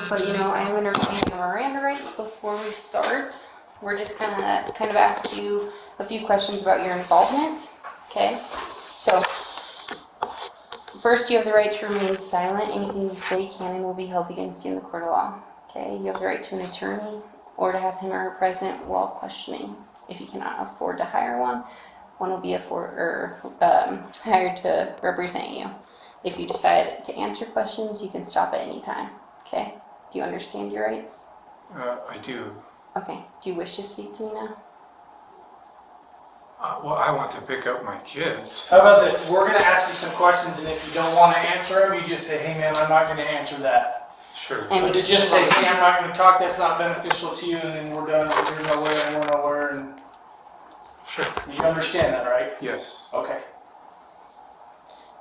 but I am going to read the Miranda rights before we start. We're just kind of ask you a few questions about your involvement. Okay, so first you have the right to remain silent. Anything you say can and will be held against you in the court of law. Okay, you have the right to an attorney or to have him or her present while questioning. If you cannot afford to hire one will be hired to represent you. If you decide to answer questions, you can stop at any time. Okay, do you understand your rights? I do. Okay, do you wish to speak to me now? Well, I want to pick up my kids. How about this? We're going to ask you some questions, and if you don't want to answer them, you just say, hey man, I'm not going to answer that. Sure. And Just say, hey, I'm not going to talk, that's not beneficial to you, and then we're done, you're nowhere, and we're nowhere, and Sure. you understand that, right? Yes. Okay.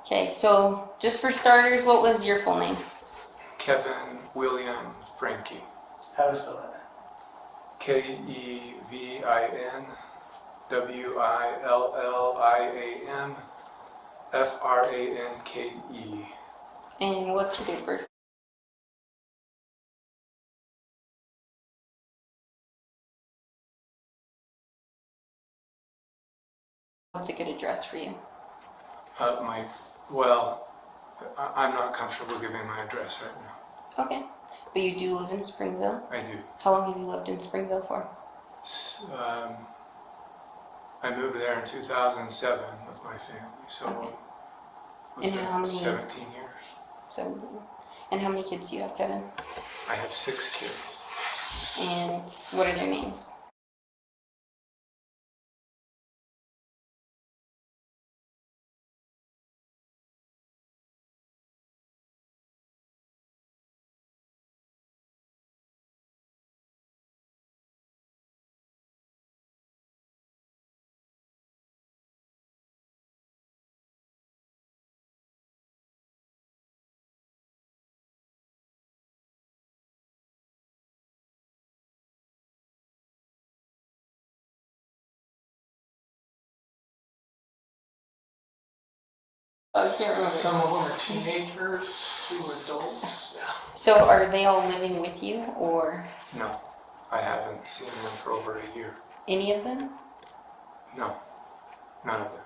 Okay, so just for starters, what was your full name? Kevin William Franke. How to spell that? KEVINWILLIAM FRANKE. And what's your date of birth? What's a good address for you? I'm not comfortable giving my address right now. Okay, but you do live in Springville? I do. How long have you lived in Springville for? I moved there in 2007 with my family, so And how many? 17 years. 17. And how many kids do you have, Kevin? I have 6 kids. And what are their names? I can't remember. Some of them are teenagers, 2 adults. Yeah. So are they all living with you, or No, I haven't seen them for over a year. any of them? No, none of them.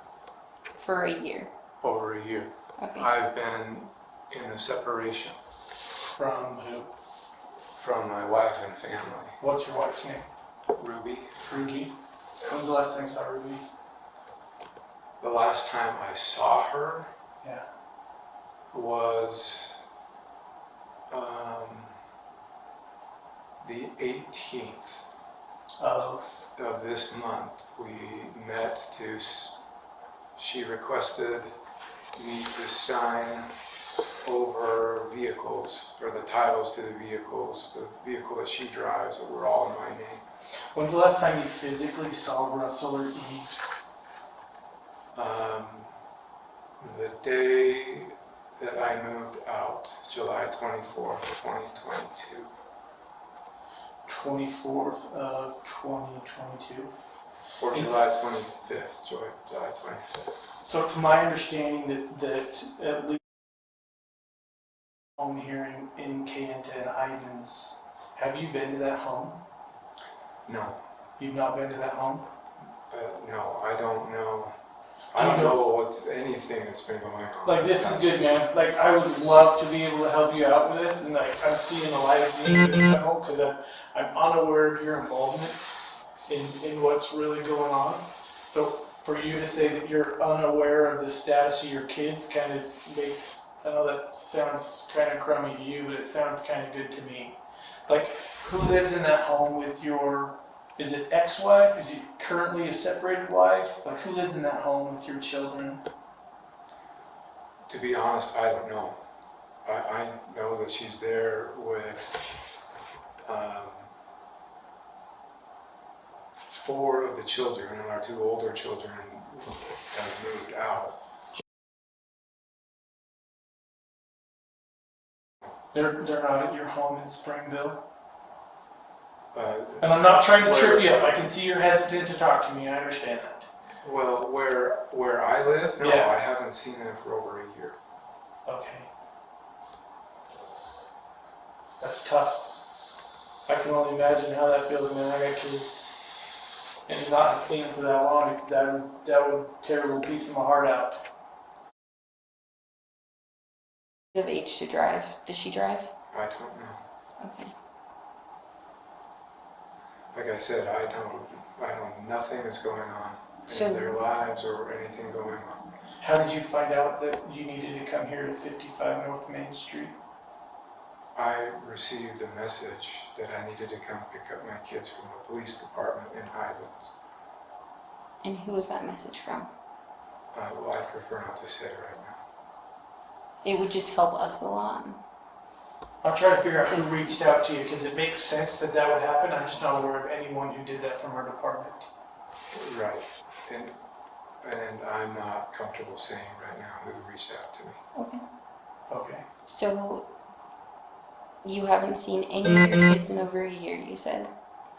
For a year. Over a year. Okay. I've been in a separation From who? from my wife and family. What's your wife's name? Ruby. Ruby. When's the last time you saw Ruby? The last time I saw her Yeah. was the 18th of this month. We met she requested me to sign over vehicles, or the titles to the vehicles, the vehicle that she drives, that were all in my name. When's the last time you physically saw Russell or Eve? The day that I moved out, July 24th, 2022. 24th of 2022. Or July 25th, July 25th. So it's my understanding that at least home here in Kayenta and Ivans, have you been to that home? No. You've not been to that home? No, I don't know. I don't know anything that's been going on. Like, this is good, man. Like, I would love to be able to help you out with this, and like, I'm seeing the light of being in this home because I'm unaware of your involvement in what's really going on. So for you to say that you're unaware of the status of your kids kind of makes, I know that sounds kind of crummy to you, but it sounds kind of good to me. Like, who lives in that home with your, is it ex-wife? Is it currently a separated wife? Like, who lives in that home with your children? To be honest, I don't know. I know that she's there with 4 of the children, and our 2 older children have moved out. They're not at your home in Springville? And I'm not trying to trip you up. I can see you're hesitant to talk to me. I understand that. Well, where I live, no, Yeah. I haven't seen them for over a year. Okay. That's tough. I can only imagine how that feels, man. I got kids, and not seeing them for that long, that would tear a little piece of my heart out. Of age to drive. Does she drive? I don't know. Okay. Like I said, I know nothing is going on So- in their lives or anything going on. How did you find out that you needed to come here to 55 North Main Street? I received a message that I needed to come pick up my kids from the police department in Highlands. And who was that message from? Well, I prefer not to say right now. It would just help us a lot. I'll try to figure out who reached out to you, because it makes sense that that would happen. I'm just not aware of anyone who did that from our department. Right. And I'm not comfortable saying right now who reached out to me. Okay. Okay. So, you haven't seen any of your kids in over a year, you said?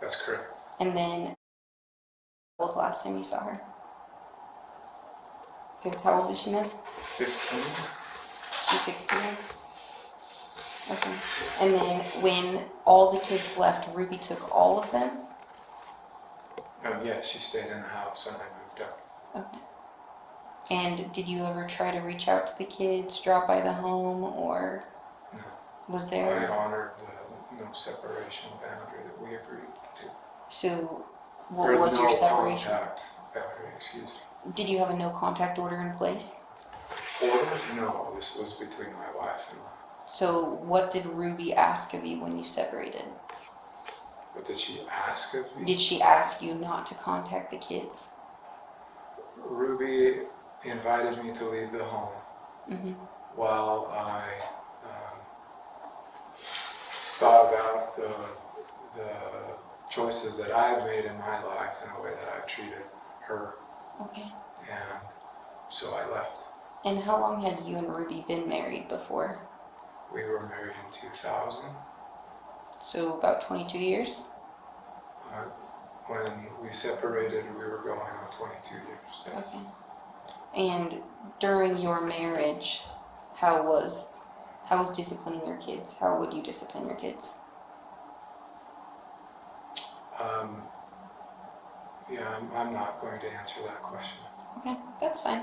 That's correct. And then, how old last time you saw her? How old is she now? 15. She's 16. Okay. And then when all the kids left, Ruby took all of them? Yeah, she stayed in the house and I moved up. Okay. And did you ever try to reach out to the kids, drop by the home, or No. was I there? honored the no separation boundary that we agreed to. So, what Or was no your separation? contact boundary, excuse me. Did you have a no contact order in place? Order? No, this was between my wife and I. So, what did Ruby ask of you when you separated? What did she ask of me? Did she ask you not to contact the kids? Ruby invited me to leave the home while I thought about the choices that I've made in my life and the way that I've treated her. Okay. And so I left. And how long had you and Ruby been married before? We were married in 2000. So, about 22 years? When we separated, we were going on 22 years. Yes. Okay. And during your marriage, how was disciplining your kids? How would you discipline your kids? Yeah, I'm not going to answer that question. Okay, that's fine.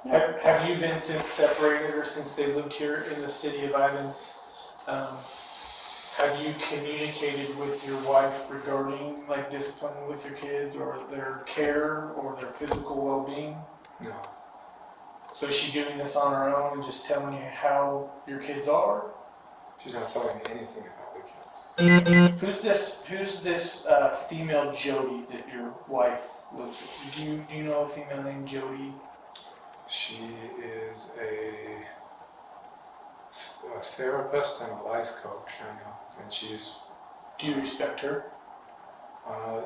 Have you been since separated, or since they lived here in the city of Ivans? Have you communicated with your wife regarding like discipline with your kids, or their care, or their physical well-being? No. So is she doing this on her own and just telling you how your kids are? She's not telling me anything about the kids. Who's this female Jodi that your wife lives with? Do you know a female named Jodi? She is a therapist and a life coach, I know. And she's... Do you respect her?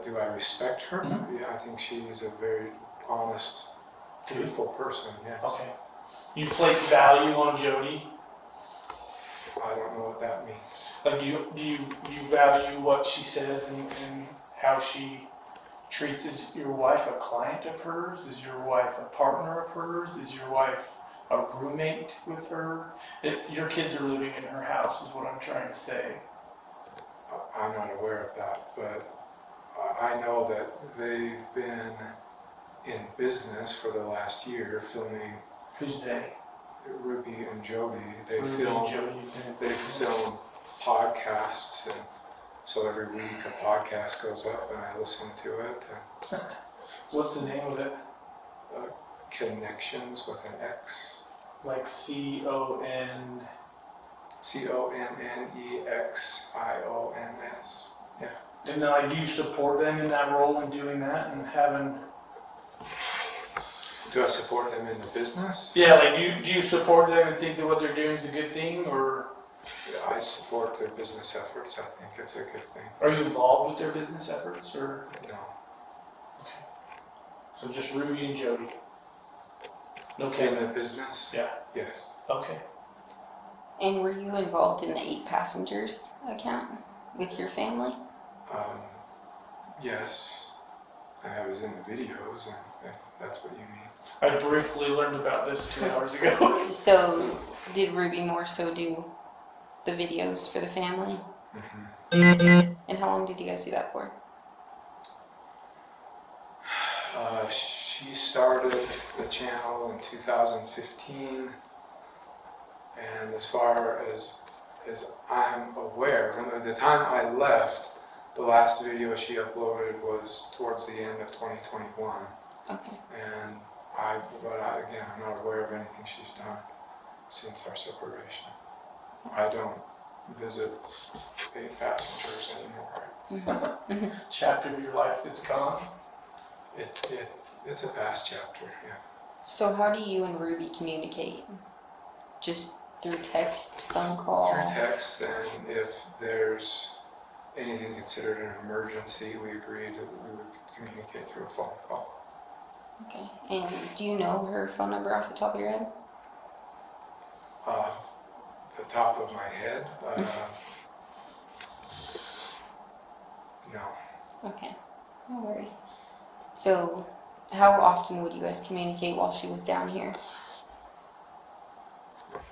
Do I respect her? Mm-hmm. Yeah, I think she's a very honest, truthful person, yes. Okay. You place value on Jodi? I don't know what that means. Like, do you value what she says and how she treats? Is your wife a client of hers? Is your wife a partner of hers? Is your wife a roommate with her? Your kids are living in her house is what I'm trying to say. I'm not aware of that, but I know that they've been in business for the last year filming. Who's they? Ruby and Jodi. They Ruby film and Jodi have been in business. film podcasts, and so every week a podcast goes up and I listen to it. And What's the name of it? Connections with an X. Like CON. CONNEXIONS. Yeah. And then, like, do you support them in that role and doing that and having? Do I support them in the business? Yeah, like, do you support them and think that what they're doing is a good thing, or Yeah, I support their business efforts. I think it's a good thing. are you involved with their business efforts, or? No. Okay. So just Ruby and Jodi. No In Kevin. the business? Yeah. Yes. Okay. And were you involved in the 8 passengers account with your family? Yes. I was in the videos, and if that's what you mean. I briefly learned about this 2 hours ago. So, did Ruby more so do the videos for the family? And how long did you guys do that for? She started the channel in 2015, and as far as I'm aware, from the time I left, the last video she uploaded was towards the end of 2021. Okay. And again, I'm not aware of anything she's done since our separation. I don't visit the passengers anymore. Chapter of your life that's gone. It's a past chapter, yeah. So how do you and Ruby communicate? Just through text, phone call? Through text, and if there's anything considered an emergency, we agreed that we would communicate through a phone call. Okay. And do you know her phone number off the top of your head? The top of my head? No. Okay. No worries. So how often would you guys communicate while she was down here?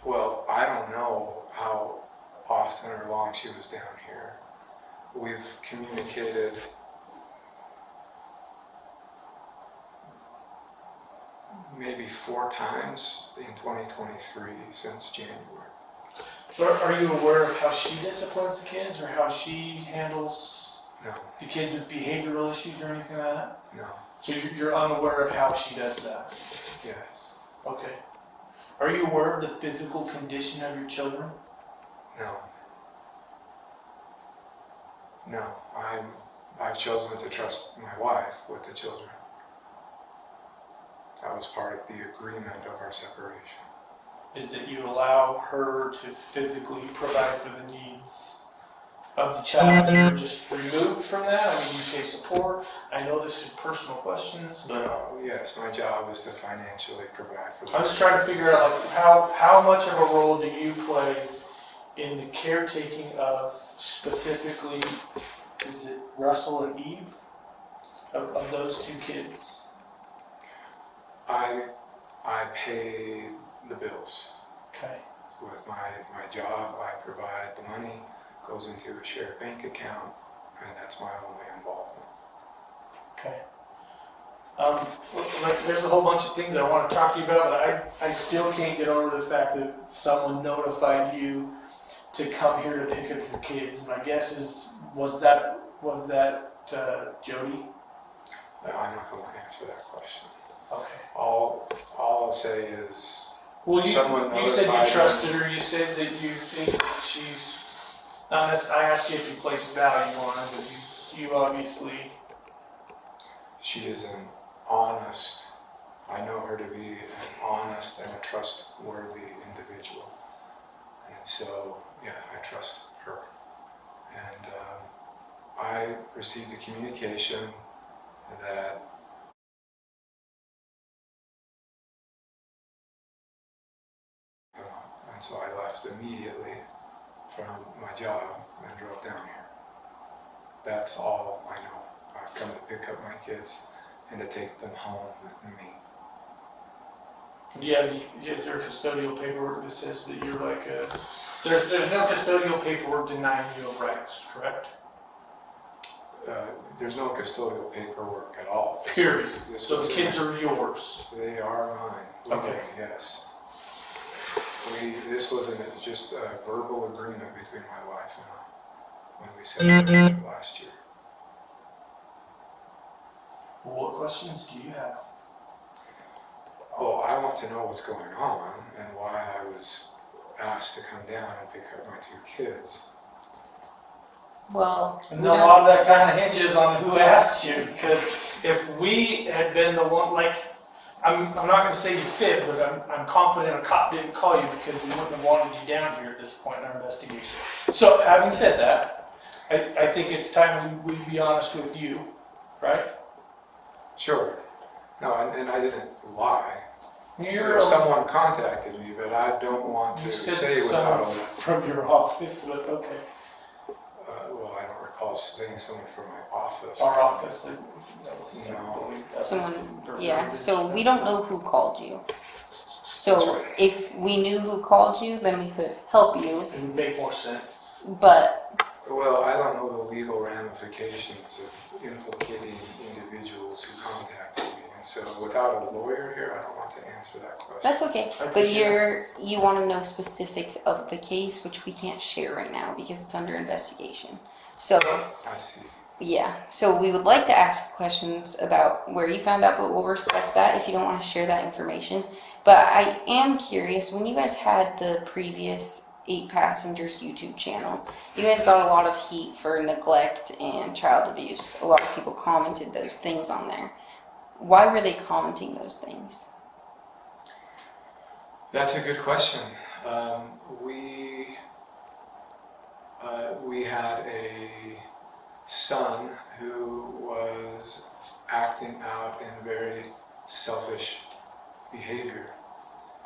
Well, I don't know how often or long she was down here. We've communicated maybe 4 times in 2023 since January. So are you aware of how she disciplines the kids, or how she handles No, the kids with behavioral issues or anything like that? no, So you're unaware of how she does that? yes, Okay. Are you aware of the physical condition of your children? no. No, I've chosen to trust my wife with the children. That was part of the agreement of our separation. Is that you allow her to physically provide for the needs of the child? You're just removed from that? I mean, you pay support. I know this is personal questions, but Yes, my job is to financially provide for them. I'm just trying to figure out, like, how much of a role do you play in the caretaking of specifically, is it Russell and Eve, of those 2 kids? I pay the bills. Okay. With my job, I provide the money, goes into a shared bank account, and that's my only involvement. Okay. Like, there's a whole bunch of things I want to talk to you about, but I still can't get over the fact that someone notified you to come here to pick up your kids. My guess is, was that Jodi? I'm not going to answer that question. Okay. All I'll say is, Well, someone you said you notified trusted her. You said that you think that she's not necessarily. I asked you if you placed value on her, but you obviously. she is an honest, I know her to be an honest and a trustworthy individual. And so, yeah, I trust her. And I received a communication that and so I left immediately from my job and drove down here. That's all I know. I've come to pick up my kids and to take them home with me. Do you have any, is there custodial paperwork that says that you're like a, there's no custodial paperwork denying you of rights, correct? There's no custodial paperwork at all. Period. So the kids are yours. They are mine. Okay. Legally, yes. This wasn't just a verbal agreement between my wife and I when we separated last year. What questions do you have? Oh, I want to know what's going on and why I was asked to come down and pick up my 2 kids. Well, And a lot of that kind of hinges on who asked you, because if we had been the one, like, I'm not going to say you fit, but I'm confident a cop didn't call you because we wouldn't have wanted you down here at this point in our investigation. So, having said that, I think it's time we be honest with you, right? Sure. No, and I didn't lie. You're Someone contacted me, but I don't want to You said say someone without. from your office, but okay. Well, I don't recall saying someone from my office. Our office. No. someone, yeah, so we don't know who called you. So That's right. if we knew who called you, then we could help you. It would make more sense. But Well, I don't know the legal ramifications of implicating individuals who contacted me, and so without a lawyer here, I don't want to answer that question. That's okay, but you want to know specifics of the case, which we can't share right now because it's under investigation. So I see. yeah, so we would like to ask questions about where you found out, but we'll respect that if you don't want to share that information. But I am curious, when you guys had the previous 8 Passengers YouTube channel, you guys got a lot of heat for neglect and child abuse. A lot of people commented those things on there. Why were they commenting those things? That's a good question. We had a son who was acting out in very selfish behavior.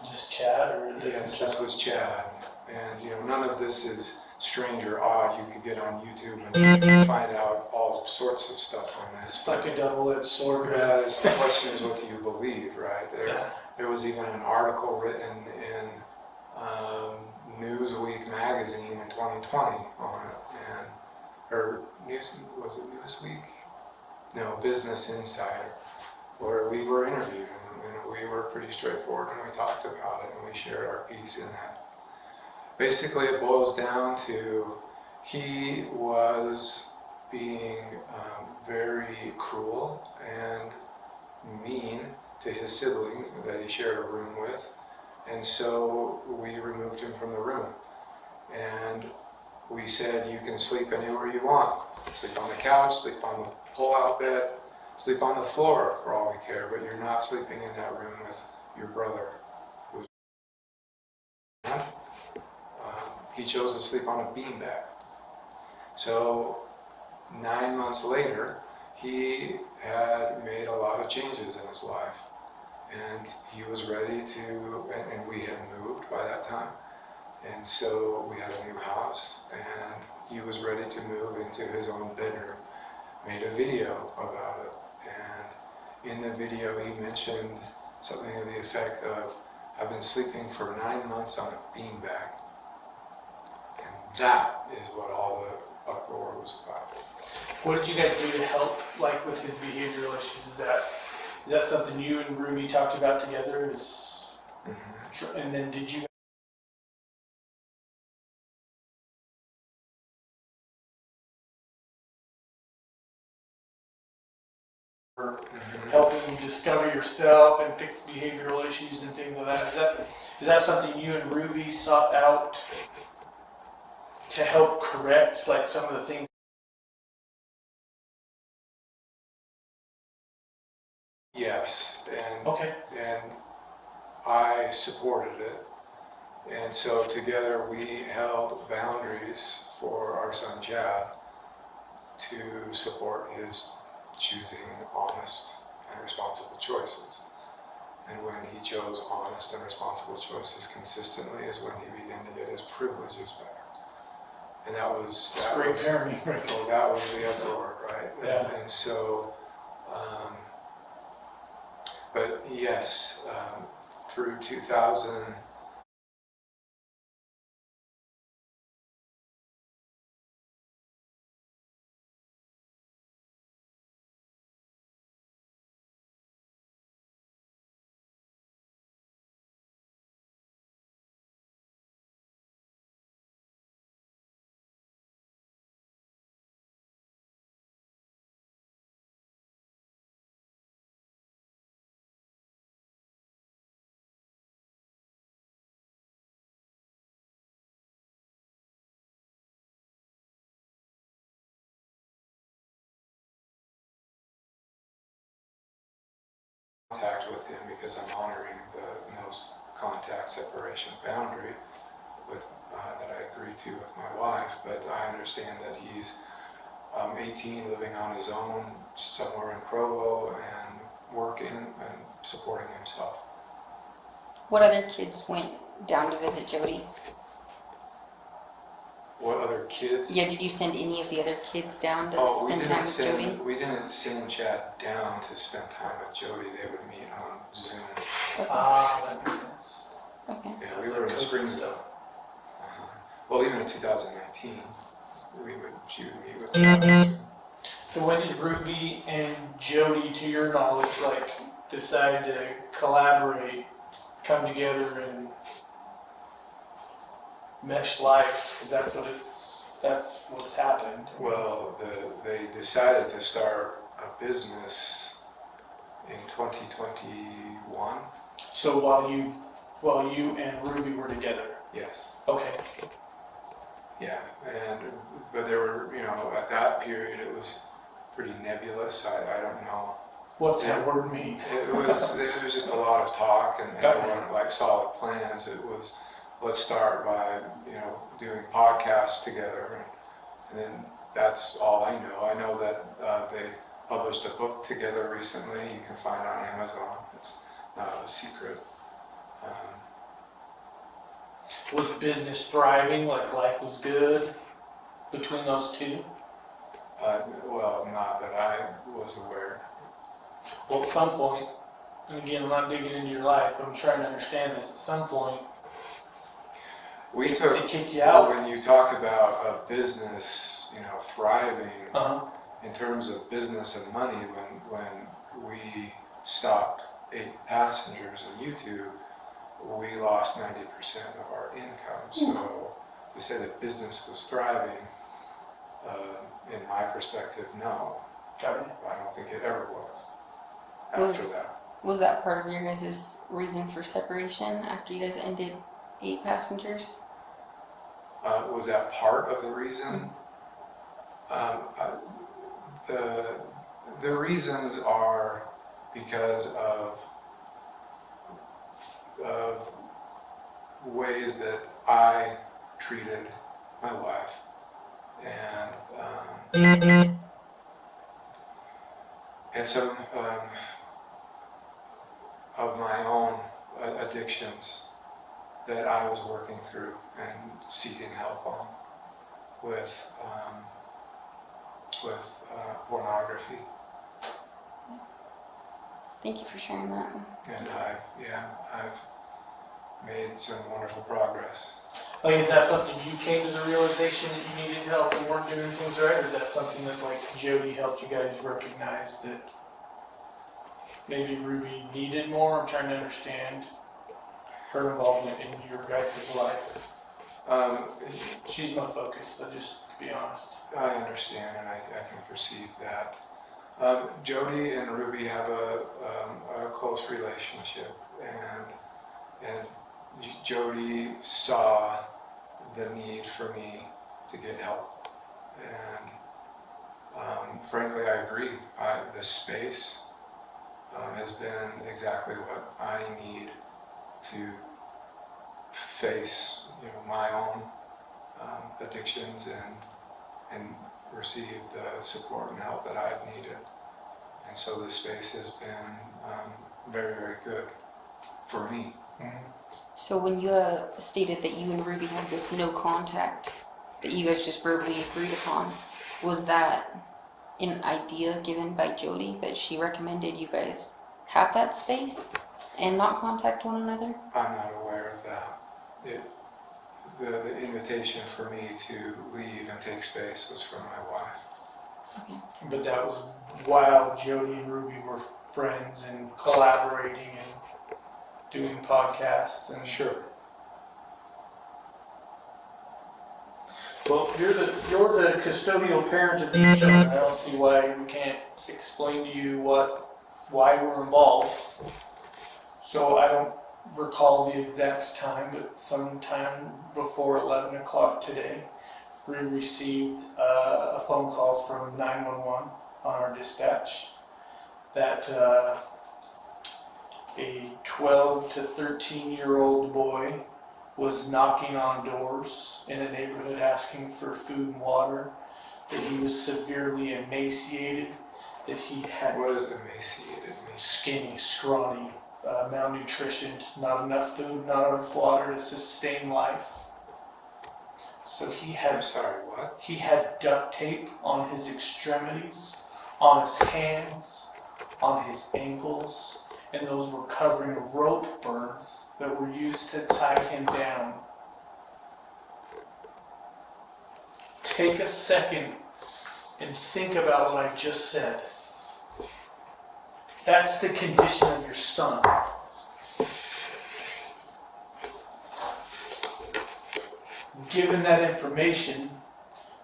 Is this Chad or a different Yes, Chad? this was Chad. And none of this is strange or odd. You could get on YouTube and find out all sorts of stuff on this. It's like a double-edged sword. The question is, what do you believe, right? Yeah. There was even an article written in Newsweek magazine in 2020 on it, or was it Newsweek? No, Business Insider, where we were interviewed, and we were pretty straightforward, and we talked about it, and we shared our piece in that. Basically, it boils down to he was being very cruel and mean to his siblings that he shared a room with, and so we removed him from the room. And we said, you can sleep anywhere you want. Sleep on the couch, sleep on the pull-out bed, sleep on the floor for all we care, but you're not sleeping in that room with your brother. He chose to sleep on a beanbag. So 9 months later, he had made a lot of changes in his life. And he was ready to, and we had moved by that time. And so we had a new house, and he was ready to move into his own bedroom. Made a video about it. And in the video, he mentioned something to the effect of, I've been sleeping for 9 months on a beanbag. And that is what all the uproar was about. What did you guys do to help, like, with his behavioral issues? Is that something you and Ruby talked about together? And then did you help him discover yourself and fix behavioral issues and things like that? Is that something you and Ruby sought out to help correct, like, some of the things? Yes, Okay. and I supported it, and so together we held boundaries for our son Chad to support his choosing honest and responsible choices. And when he chose honest and responsible choices consistently is when he began to get his privileges back. And that was great parenting, right? Well, that was the uproar, right? Yeah. And so, but yes, through 2000. Contact with him because I'm honoring the no contact separation boundary with that I agreed to with my wife, but I understand that he's 18, living on his own somewhere in Provo and working and supporting himself. What other kids went down to visit Jodi? What other kids? Yeah, did you send any of the other kids down to spend time with Jodi? We didn't send Chad down to spend time with Jodi. They would meet on Zoom. That makes sense. Okay. Yeah, we were in spring stuff. Well, even in 2019, she would meet with them. So when did Ruby and Jodi, to your knowledge, like decide to collaborate, come together and mesh lives? Because that's what's happened. Well, they decided to start a business in 2021. So while you and Ruby were together. Yes. Okay. Yeah, but there were, at that period it was pretty nebulous. I don't know. What's that word mean? It was just a lot of talk, and there weren't like solid plans. It was, let's start by doing podcasts together, and then that's all I know. I know that they published a book together recently. You can find it on Amazon. It's not a secret. Was business thriving? Like life was good between those two? Well, not that I was aware. Well, at some point, and again, I'm not digging into your life, but I'm trying to understand this. At some point, We took, they kick you out. when you talk about a business, thriving, in terms of business and money, when we stopped 8 passengers in YouTube, we lost 90% of our income. So to say that business was thriving, in my perspective, no. Got it. I don't think it ever was after that. Was that part of your guys' reason for separation after you guys ended 8 passengers? Was that part of the reason? The reasons are because of ways that I treated my wife, and some of my own addictions that I was working through and seeking help on with pornography. Thank you for sharing that. And I've made some wonderful progress. Like, is that something you came to the realization that you needed help and weren't doing things right, or is that something that like Jodi helped you guys recognize that maybe Ruby needed more? I'm trying to understand her involvement in your guys' life. She's my focus, so just to be honest. I understand, and I can perceive that. Jodi and Ruby have a close relationship, and Jodi saw the need for me to get help, and frankly, I agree. The space has been exactly what I need to face, my own addictions and receive the support and help that I've needed. And so this space has been very, very good for me. Mm-hmm. So when you stated that you and Ruby had this no contact that you guys just verbally agreed upon, was that an idea given by Jodi that she recommended you guys have that space and not contact one another? I'm not aware of that. The invitation for me to leave and take space was from my wife. Okay. But that was while Jodi and Ruby were friends and collaborating and doing podcasts and Sure. Well, you're the custodial parent of these children. I don't see why we can't explain to you why we're involved. So I don't recall the exact time, but sometime before 11 o'clock today, we received a phone call from 911 on our dispatch that a 12 to 13-year-old boy was knocking on doors in a neighborhood asking for food and water, that he was severely emaciated, that he had What does emaciated mean? skinny, scrawny, malnutritioned, not enough food, not enough water to sustain life. So he I'm had sorry, what? he had duct tape on his extremities, on his hands, on his ankles, and those were covering rope burns that were used to tie him down. take a second and think about what I just said. That's the condition of your son. Given that information,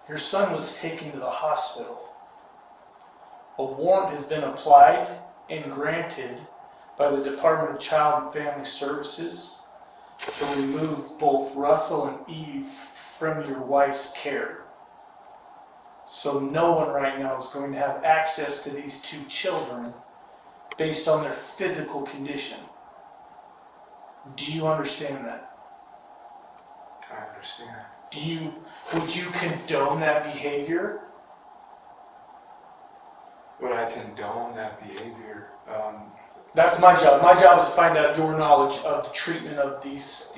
your son was taken to the hospital. A warrant has been applied and granted by the Department of Child and Family Services to remove both Russell and Eve from your wife's care. So no one right now is going to have access to these two children based on their physical condition. Do you understand that? I understand. Would you condone that behavior? Would I condone that behavior? That's my job. My job is to find out your knowledge of the treatment of these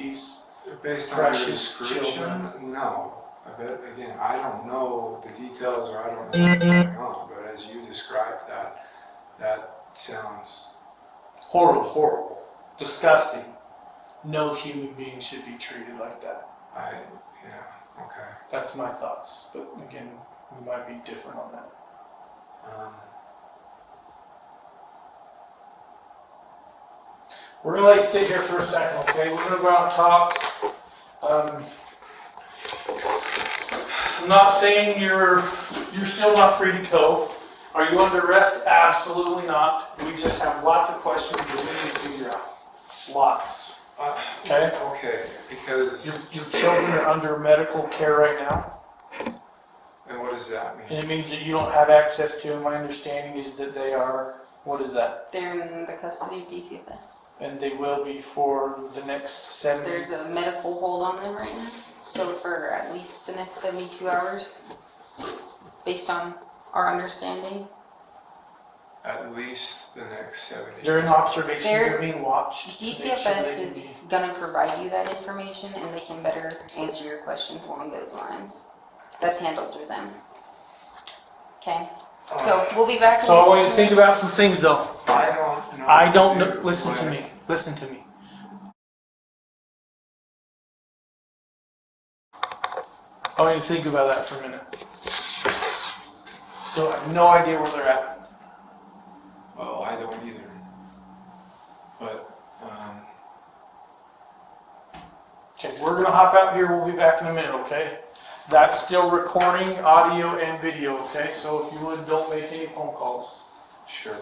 based on your precious description, children. no. But again, I don't know the details, or I don't know what's going on. But as you described that sounds horrible. Disgusting. No human being should be treated like that. Okay. That's my thoughts. But again, we might be different on that. We're gonna sit here for a second, okay? We're gonna go out and talk. I'm not saying you're still not free to go. Are you under arrest? Absolutely not. We just have lots of questions that we need to figure out. Lots. Okay? Okay, because... Your children are under medical care right now. And what does that mean? And it means that you don't have access to them. My understanding is that they are, what is that? They're in the custody of DCFS. And they will be for the next 70. There's a medical hold on them right now. So for at least the next 72 hours, based on our understanding. At least the next 70. They're in observation. They're being watched. DCFS is going to provide you that information, and they can better answer your questions along those lines. That's handled through them. Okay. So we'll be back. So I want you to think about some things, though. I don't know. Listen to me. Listen to me. I want you to think about that for a minute. I have no idea where they're at. Well, I don't either. But, Okay, we're gonna hop out here. We'll be back in a minute, okay? That's still recording audio and video, okay? So if you would, don't make any phone calls. sure.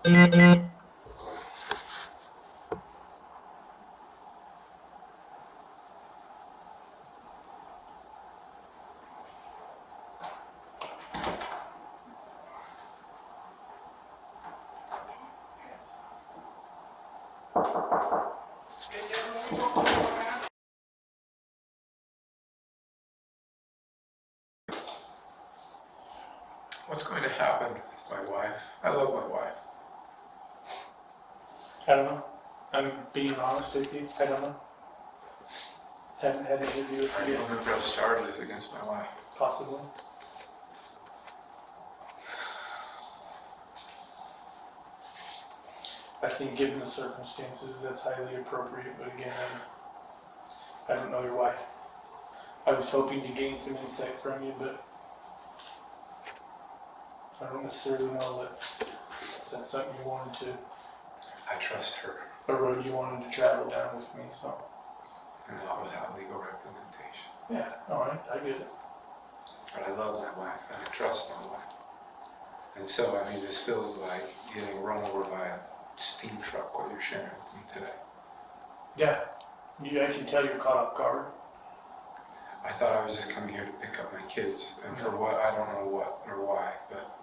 What's going to happen to my wife? I love my wife. I don't know. I'm being honest with you. I don't know. Haven't had an interview with I you. don't know if those charges against my wife. Possibly. I think given the circumstances, that's highly appropriate, but again, I don't know your wife. I was hoping to gain some insight from you, but I don't necessarily know that that's something you wanted to, I trust her, a road you wanted to travel down with me, so. and not without legal representation. Yeah, alright, I get it. But I love my wife, and I trust my wife. And so, I mean, this feels like getting run over by a steam truck while you're sharing with me today. Yeah, I can tell you're caught off guard. I thought I was just coming here to pick up my kids, and for what, I don't know what or why, but...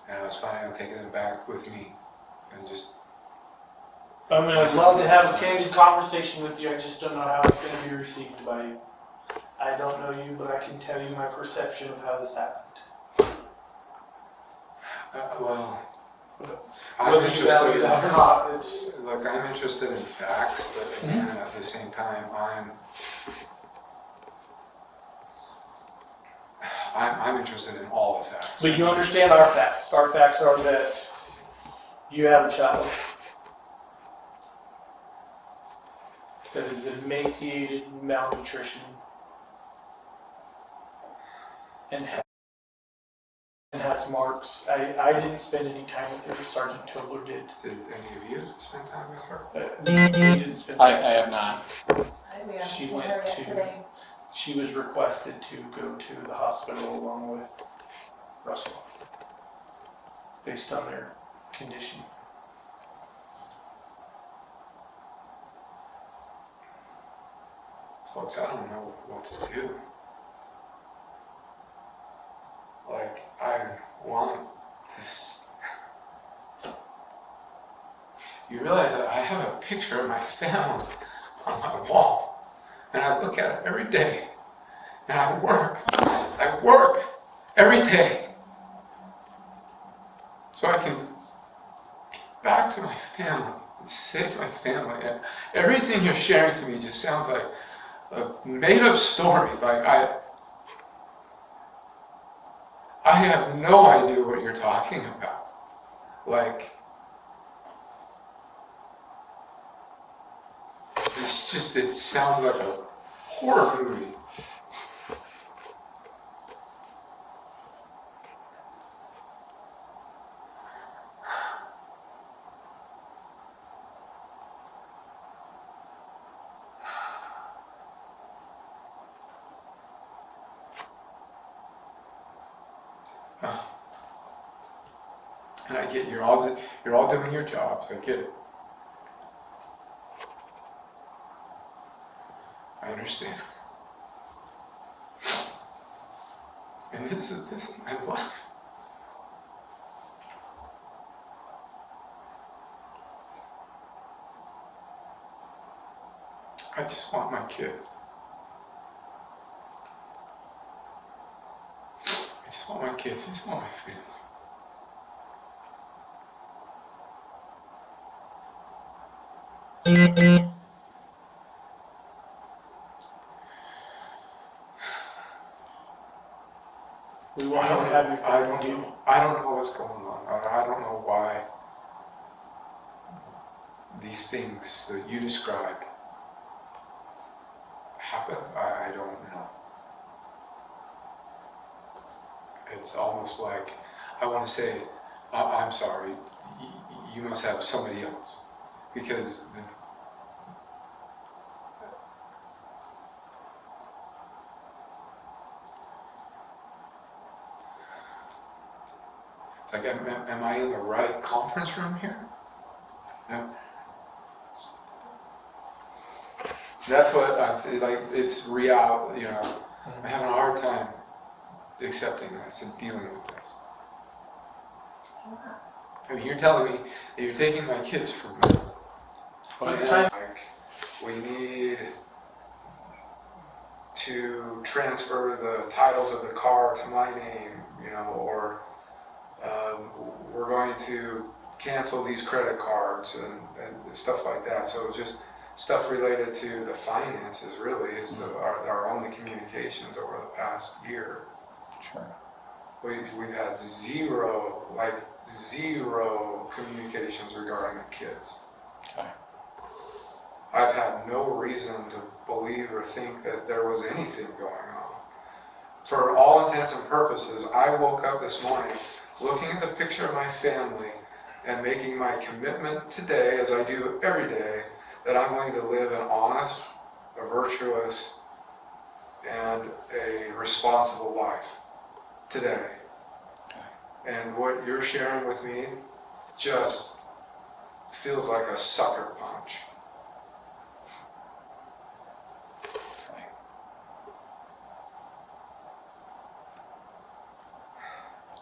And I was planning on taking them back with me, and just... I mean, I'd love to have a candid conversation with you, I just don't know how it's going to be received by you. I don't know you, but I can tell you my perception of how this happened. well... I'm Whether you value interested that or not, it's... Look, I'm interested in facts, but again, at the same time, I'm interested in all the facts. But you understand our facts. Our facts are that you have a child that is emaciated, malnutrition, and has marks. I didn't spend any time with her. Sergeant Tobler did. Did any of you spend time with her? We didn't spend I time. have not. We haven't She seen went her yet to- today. She was requested to go to the hospital along with Russell, based on their condition. Folks, I don't know what to do. Like, I want to... You realize that I have a picture of my family on my wall, and I look at it every day, and I work every day, so I can get back to my family and save my family. And everything you're sharing to me just sounds like a made-up story. Like, I have no idea what you're talking about. Like, it's just, it sounds like a horror movie. And I get you're all doing your jobs. I get it. I understand. And this is my life. I just want my kids. I just want my kids. I just want my family. We want you to have your family do. I don't know what's going on. I don't know why these things that you described happened. I don't know. It's almost like I want to say, I'm sorry, you must have somebody else. Because It's like, am I in the right conference room here? No. That's what like. It's real. You know, I'm having a hard time accepting this and dealing with this. I mean, you're telling me that you're taking my kids from me. And, like, we need to transfer the titles of the car to my name, you know, or we're going to cancel these credit cards and stuff like that. So just stuff related to the finances really is our only communications over the past year. Sure. We've had zero communications regarding the kids. Okay. I've had no reason to believe or think that there was anything going on. For all intents and purposes, I woke up this morning looking at the picture of my family and making my commitment today, as I do every day, that I'm going to live an honest, a virtuous, and a responsible life today. Okay. And what you're sharing with me just feels like a sucker punch. Okay.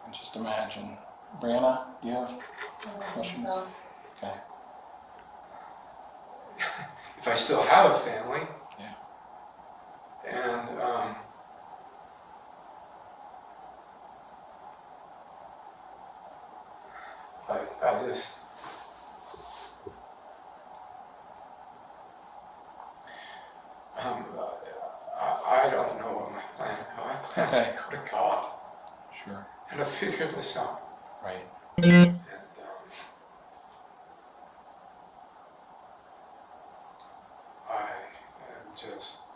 And just imagine. Brianna, do you have questions? So, Okay. If I still have a family, Yeah. and I just I don't know what my plan. My plan is to go to God Sure. and to figure this out. Right. And I am just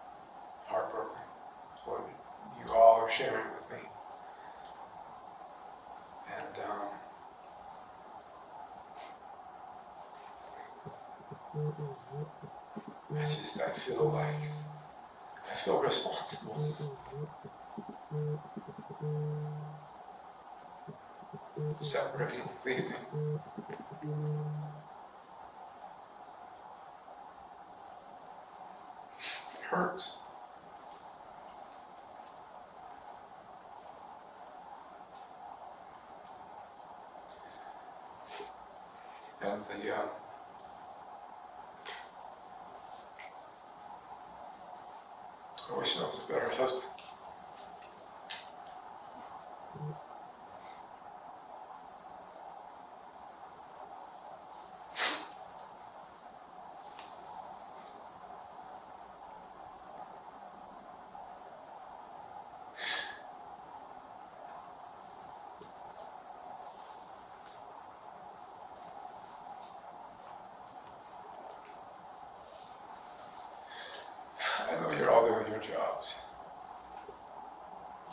heartbroken what you all are sharing with me. And I feel responsible. Separating, leaving. It hurts. And I wish I was a better husband. I know you're all doing your jobs.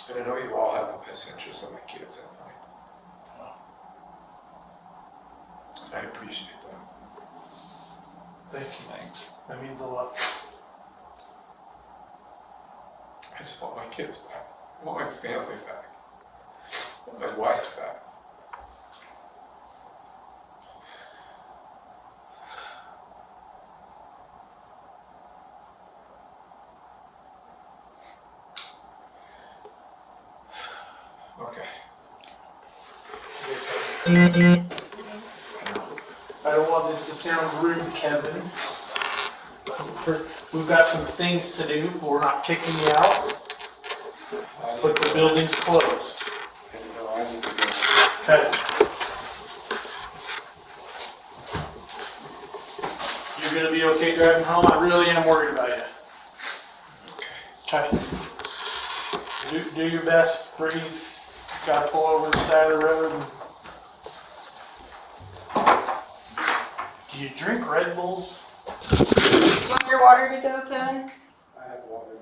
And I know you all have the best interests of my kids in mind. I appreciate that. Thank you. Thanks. That means a lot. I just want my kids back. I want my family back. I want my wife back. Okay. I don't want this to sound rude, Kevin. We've got some things to do, but we're not kicking you out. But the building's closed. I need to go. Okay. You're gonna be okay driving home? I really am worried about you. Okay. Do your best, breathe. Gotta pull over the side of the road. Do you drink Red Bulls? do you want your water to go, Kevin? I have water.